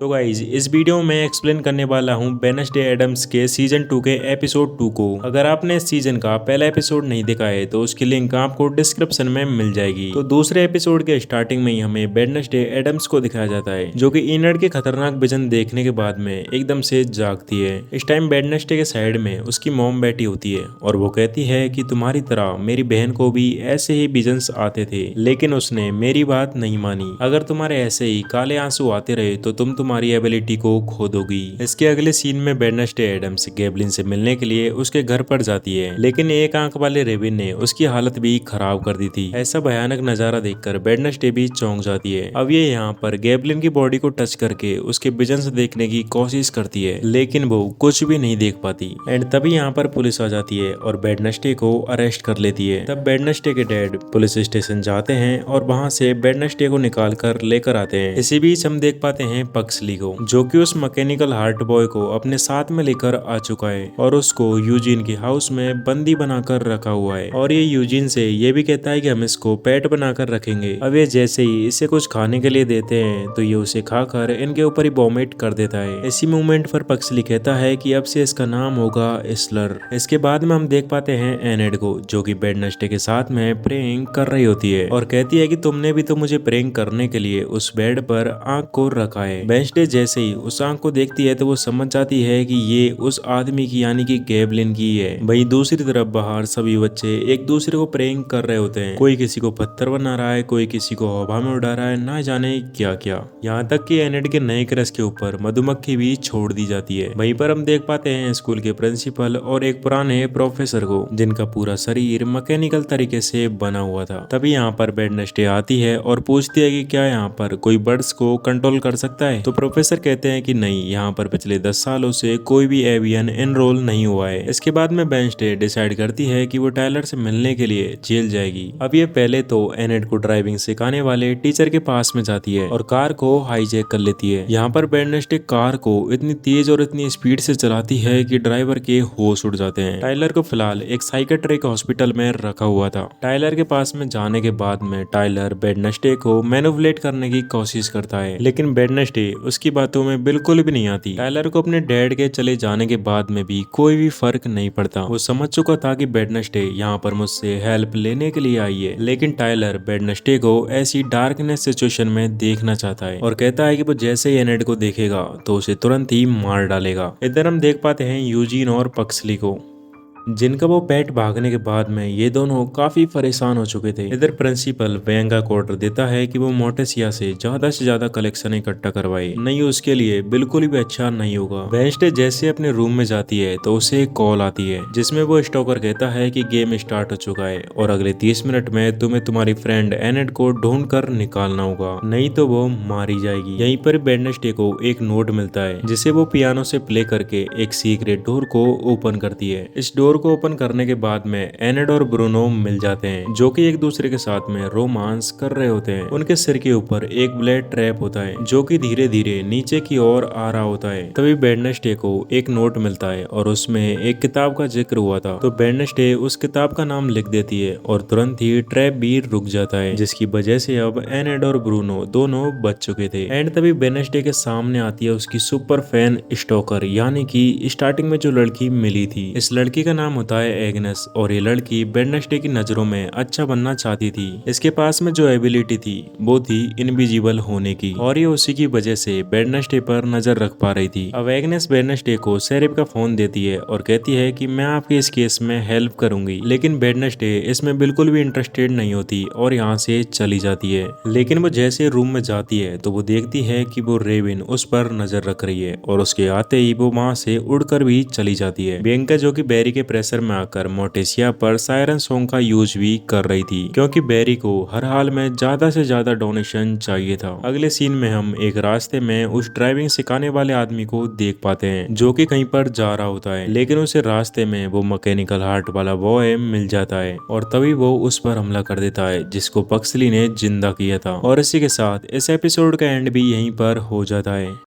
तो गाइज इस वीडियो में मैं एक्सप्लेन करने वाला हूँ वेडनेसडे एडम्स के सीजन 2 के एपिसोड 2 को। अगर आपने इस सीजन का पहला एपिसोड नहीं देखा है तो उसकी लिंक आपको डिस्क्रिप्शन में मिल जाएगी। तो दूसरे एपिसोड के स्टार्टिंग में ही हमें वेडनेसडे एडम्स को दिखाया जाता है, जो कि इनड के खतरनाक विजन देखने के बाद में एकदम से जागती है। इस टाइम वेडनेसडे के साइड में उसकी मॉम बैठी होती है और वो कहती है कि तुम्हारी तरह मेरी बहन को भी ऐसे ही विजन्स आते थे, लेकिन उसने मेरी बात नहीं मानी। अगर तुम्हारे ऐसे ही काले आंसू आते रहे तो तुम तुम्हारी एबिलिटी को खो दोगी। इसके अगले सीन में वेडनेसडे एडम्स गैब्लिन से मिलने के लिए उसके घर पर जाती है, लेकिन एक आंख वाले रेविन ने उसकी हालत भी खराब कर दी थी। ऐसा भयानक नजारा देखकर वेडनेसडे भी चौंक जाती है। अब ये यहाँ पर गैब्लिन की बॉडी को टच करके उसके विजन से देखने की कोशिश करती है, लेकिन वो कुछ भी नहीं देख पाती। एंड तभी यहाँ पर पुलिस आ जाती है और वेडनेसडे को अरेस्ट कर लेती है। तब वेडनेसडे के डैड पुलिस स्टेशन जाते हैं और वहाँ से वेडनेसडे को निकाल कर लेकर आते हैं। इसी बीच हम देख पाते हैं पक्सली को, जो कि उस मैकेनिकल हार्ट बॉय को अपने साथ में लेकर आ चुका है और उसको यूजीन के हाउस में बंदी बनाकर रखा हुआ है। और ये यूजीन से ये भी कहता है कि हम इसको पेट बनाकर रखेंगे। अब ये जैसे ही इसे कुछ खाने के लिए देते हैं तो ये उसे खाकर इनके ऊपर ही वॉमिट कर देता है। इसी मोमेंट पर पक्सली कहता है कि अब से इसका नाम होगा स्लर। इसके बाद में हम देख पाते हैं एनेड को, जो कि वेडनेसडे के साथ में प्रेइंग कर रही होती है और कहती है कि तुमने भी तो मुझे प्रेइंग करने के लिए उस बेड पर आंख को रखा है। वेडनेसडे जैसे ही उस आंख को देखती है तो वो समझ जाती है कि ये उस आदमी की यानी कि गैब्लिन की है। वहीं दूसरी तरफ बाहर सभी बच्चे एक दूसरे को प्रेइंग कर रहे होते हैं। कोई किसी को पत्थर बना रहा है, कोई किसी को हवा में उड़ा रहा है, ना जाने क्या क्या। यहाँ तक कि एनेड के नए क्रश के ऊपर मधुमक्खी भी छोड़ दी जाती है। वहीं पर हम देख पाते हैं स्कूल के प्रिंसिपल और एक पुराने प्रोफेसर को, जिनका पूरा शरीर मैकेनिकल तरीके से बना हुआ था। तभी यहाँ पर वेडनेसडे आती है और पूछती है कि क्या यहाँ पर कोई बर्ड्स को कंट्रोल कर सकता है। तो प्रोफेसर कहते हैं कि नहीं, यहाँ पर पिछले 10 सालों से कोई भी एवियन एनरोल नहीं हुआ है। इसके बाद में वेडनेसडे डिसाइड करती है कि वो टायलर से मिलने के लिए जेल जाएगी। अब ये पहले तो एनेड को ड्राइविंग सिखाने वाले टीचर के पास में जाती है और कार को हाईजैक कर लेती है। यहाँ पर वेडनेसडे कार को इतनी तेज और इतनी स्पीड से चलाती है कि ड्राइवर के होश उड़ जाते हैं। टायलर को फिलहाल एक साइकेट्रिक हॉस्पिटल में रखा हुआ था। टायलर के पास में जाने के बाद में टायलर वेडनेसडे को मैनिपुलेट करने की कोशिश करता है, लेकिन वेडनेसडे उसकी बातों में बिल्कुल भी नहीं आती। टायलर को अपने डैड के चले जाने के बाद में भी कोई भी फर्क नहीं पड़ता। वो समझ चुका था कि वेडनेसडे यहाँ पर मुझसे हेल्प लेने के लिए आई है, लेकिन टायलर वेडनेसडे को ऐसी डार्कनेस सिचुएशन में देखना चाहता है और कहता है कि वो जैसे ही एनेड को देखेगा तो उसे तुरंत ही मार डालेगा। इधर हम देख पाते हैं यूजीन और पक्सली को, जिनका वो पेट भागने के बाद में ये दोनों काफी परेशान हो चुके थे। इधर प्रिंसिपल वेंगा को ऑर्डर देता है कि वो मोटेसिया से ज्यादा कलेक्शन इकट्ठा करवाए, नहीं उसके लिए बिल्कुल भी अच्छा नहीं होगा। वेडनेसडे जैसे अपने रूम में जाती है तो उसे एक कॉल आती है, जिसमें वो स्टॉकर कहता है कि गेम स्टार्ट हो चुका है और अगले 30 मिनट में तुम्हें तुम्हारी फ्रेंड एनेड को ढूंढ कर निकालना होगा, नहीं तो वो मारी जाएगी। यहीं पर वेडनेसडे को एक नोट मिलता है, जिसे वो पियानो से प्ले करके एक सीक्रेट डोर को ओपन करती है। इस डोर को ओपन करने के बाद में एनेड और ब्रूनो मिल जाते हैं, जो कि एक दूसरे के साथ में रोमांस कर रहे होते हैं। उनके सिर के ऊपर एक ब्लेड ट्रैप होता है, जो कि धीरे धीरे नीचे की ओर आ रहा होता है। तभी वेडनेसडे को एक नोट मिलता है और उसमें एक किताब का जिक्र हुआ था। तो वेडनेसडे उस किताब का नाम लिख देती है और तुरंत ही ट्रैप भी रुक जाता है, जिसकी वजह से अब एनेड और ब्रूनो दोनों बच चुके थे। एंड तभी वेडनेसडे के सामने आती है उसकी सुपर फैन स्टॉकर, यानी कि स्टार्टिंग में जो लड़की मिली थी। इस लड़की का नाम होता है एग्नेस और ये लड़की वेडनेसडे की नजरों में अच्छा बनना चाहती थी। इसके पास में जो एबिलिटी थी वो थी इनविजिबल होने की, और ये उसी की वजह से वेडनेसडे पर नजर रख पा रही थी। अब एग्नेस वेडनेसडे को शेरिफ का फोन देती है और कहती है कि मैं आपके इस केस में हेल्प करूंगी, लेकिन वेडनेसडे इसमें बिल्कुल भी इंटरेस्टेड नहीं होती और यहाँ से चली जाती है। लेकिन वो जैसे रूम में जाती है तो वो देखती है कि वो रेविन उस पर नजर रख रही है और उसके आते ही वो वहाँ से उड़कर भी चली जाती है। बियंका, जो कि बैरी के प्रेशर में आकर मोटेसिया पर सायरन सॉन्ग का यूज भी कर रही थी, क्योंकि बैरी को हर हाल में ज्यादा से ज्यादा डोनेशन चाहिए था। अगले सीन में हम एक रास्ते में उस ड्राइविंग सिखाने वाले आदमी को देख पाते हैं, जो कि कहीं पर जा रहा होता है, लेकिन उसे रास्ते में वो मैकेनिकल हार्ट वाला बॉय मिल जाता है और तभी वो उस पर हमला कर देता है, जिसको पक्सली ने जिंदा किया था। और इसी के साथ इस एपिसोड का एंड भी यहीं पर हो जाता है।